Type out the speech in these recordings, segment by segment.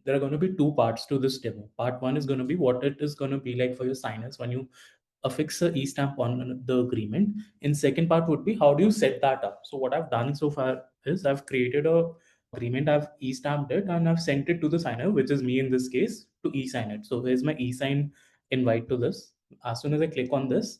there are going to be two parts to this demo. Part one is going to be what it is going to be like for your signers when you affix a e-stamp on the agreement. In second part would be how do you set that up. So what I've done so far is I've created a agreement, I've e-stamped it, and I've sent it to the signer, which is me in this case, to e-sign it. So here's my e-sign invite to this. As soon as I click on this,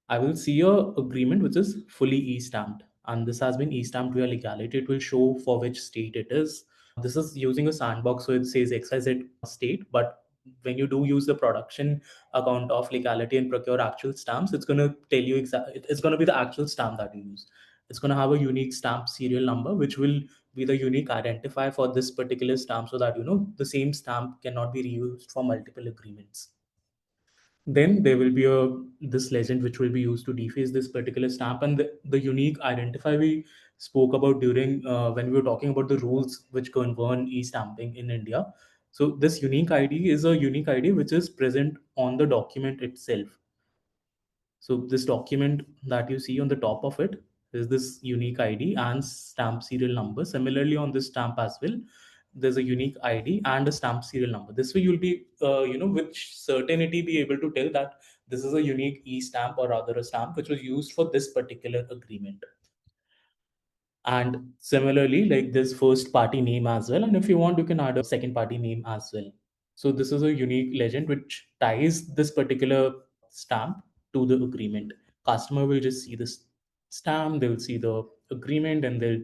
I will see a agreement which is fully e-stamped, and this has been e-stamped via Leegality. It will show for which state it is. This is using a sandbox, so it says XYZ state, but when you do use the production account of Leegality and procure actual stamps, it's going to tell you exactly, it's going to be the actual stamp that you use. It's going to have a unique stamp serial number, which will be the unique identifier for this particular stamp, so that the same stamp cannot be reused for multiple agreements. Then there will be a this legend which will be used to deface this particular stamp, and the unique identifier we spoke about during when we were talking about the rules which govern e-stamping in India. So this unique ID is a unique ID which is present on the document itself. So this document that you see on the top of it is this unique ID and stamp serial number. Similarly, on this stamp as well, there's a unique ID and a stamp serial number. This way, you'll be, with certainty be able to tell that this is a unique e-stamp, or rather a stamp which was used for this particular agreement. And similarly, like this first party name as well. And if you want, you can add a second party name as well. So this is a unique legend which ties this particular stamp to the agreement. Customer will just see this stamp, they'll see the agreement, and they'll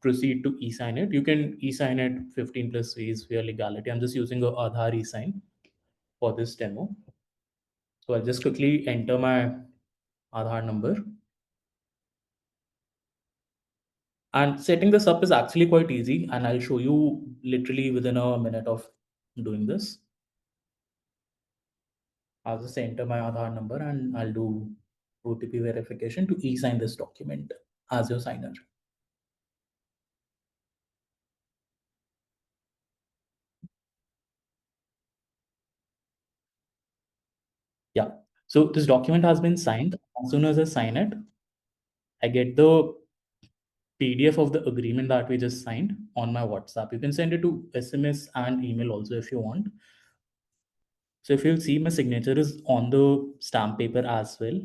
proceed to e-sign it. You can e-sign it 15 plus ways via Leegality. I'm just using a Aadhaar e-sign for this demo. So I'll just quickly enter my Aadhaar number. And setting this up is actually quite easy, and I'll show you literally within a minute of doing this. I'll just enter my Aadhaar number and I'll do OTP verification to e-sign this document as your signer. Yeah. So this document has been signed. As soon as I sign it, I get the PDF of the agreement that we just signed on my WhatsApp. You can send it to SMS and email also if you want. So if you'll see, my signature is on the stamp paper as well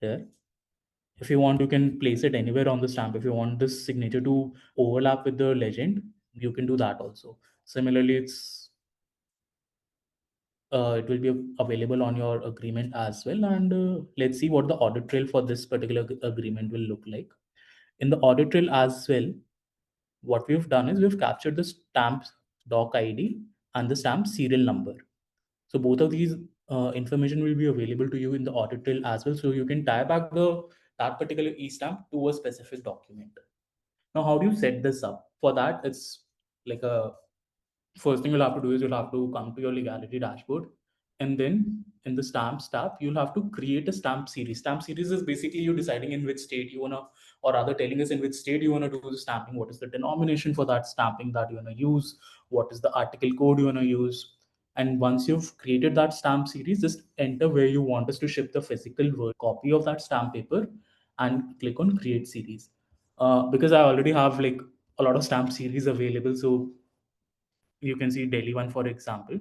here. If you want, you can place it anywhere on the stamp. If you want this signature to overlap with the legend, you can do that also. Similarly, it will be available on your agreement as well. And let's see what the audit trail for this particular agreement will look like. In the audit trail as well, what we've done is we've captured the stamp doc ID and the stamp serial number. So both of these information will be available to you in the audit trail as well. So you can tie back that particular e-stamp to a specific document. Now, how do you set this up? For that, it's like a first thing you'll have to do is you'll have to come to your Leegality dashboard, and then in the stamps tab you'll have to create a stamp series. Stamp series is basically you deciding in which state you want to, or rather telling us in which state you want to do the stamping, what is the denomination for that stamping that you want to use, what is the article code you want to use. And once you've created that stamp series, just enter where you want us to ship the physical word copy of that stamp paper and click on create series. Because I already have like a lot of stamp series available, so you can see Delhi one, for example.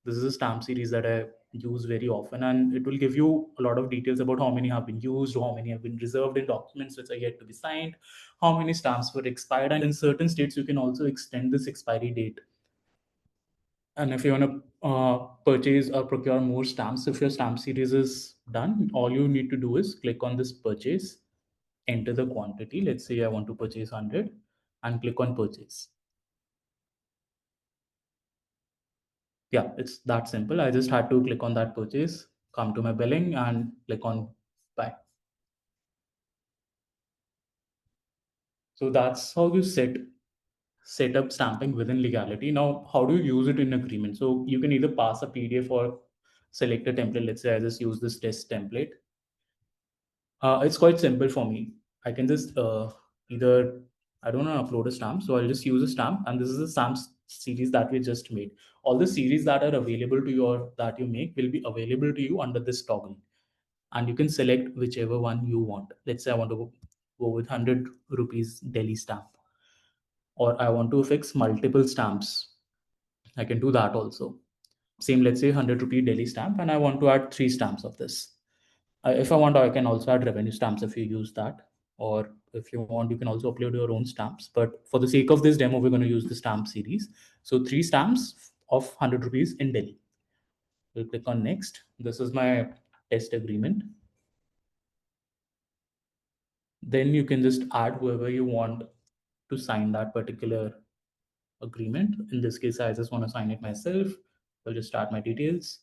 This is a stamp series that I use very often, and it will give you a lot of details about how many have been used, how many have been reserved in documents which are yet to be signed, how many stamps were expired, and in certain states you can also extend this expiry date. And if you want to purchase or procure more stamps, if your stamp series is done, all you need to do is click on this purchase, enter the quantity. Let's say I want to purchase 100, and click on purchase. Yeah, it's that simple. I just had to click on that purchase, come to my billing, and click on buy. So that's how you set up stamping within Leegality. Now, how do you use it in agreement? So you can either pass a PDF or select a template. Let's say I just use this test template. It's quite simple for me. I can just either, I don't want to upload a stamp, so I'll just use a stamp, and this is the stamp series that we just made. All the series that are available to you or that you make will be available to you under this toggle, and you can select whichever one you want. Let's say I want to go with 100 rupees Delhi stamp. or I want to fix multiple stamps, I can do that also. Same, let's say 100 rupee daily stamp, and I want to add 3 stamps of this. If I want, I can also add revenue stamps if you use that. Or if you want, you can also upload your own stamps. But for the sake of this demo, we're going to use the stamp series. So 3 stamps of 100 rupees in Delhi. We'll click on next. This is my test agreement. Then you can just add whoever you want to sign that particular agreement. In this case, I just want to sign it myself. I'll just start my details.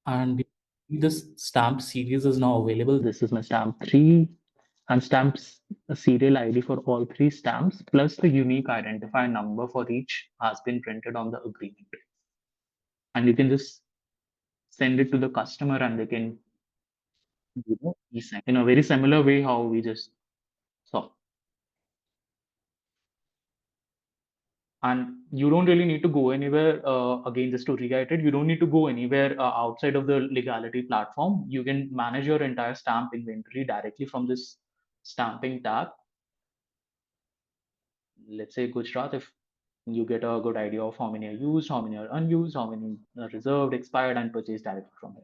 And this stamp series is now available. This is my stamp 3 and stamps a serial ID for all 3 stamps plus the unique identifier number for each has been printed on the agreement. And you can just send it to the customer and they can e-sign in a very similar way how we just saw. And you don't really need to go anywhere. Again, just to reiterate, you don't need to go anywhere outside of the Leegality platform. You can manage your entire stamp inventory directly from this stamping tab. Let's say Gujarat, if you get a good idea of how many are used, how many are unused, how many are reserved, expired, and purchased directly from here.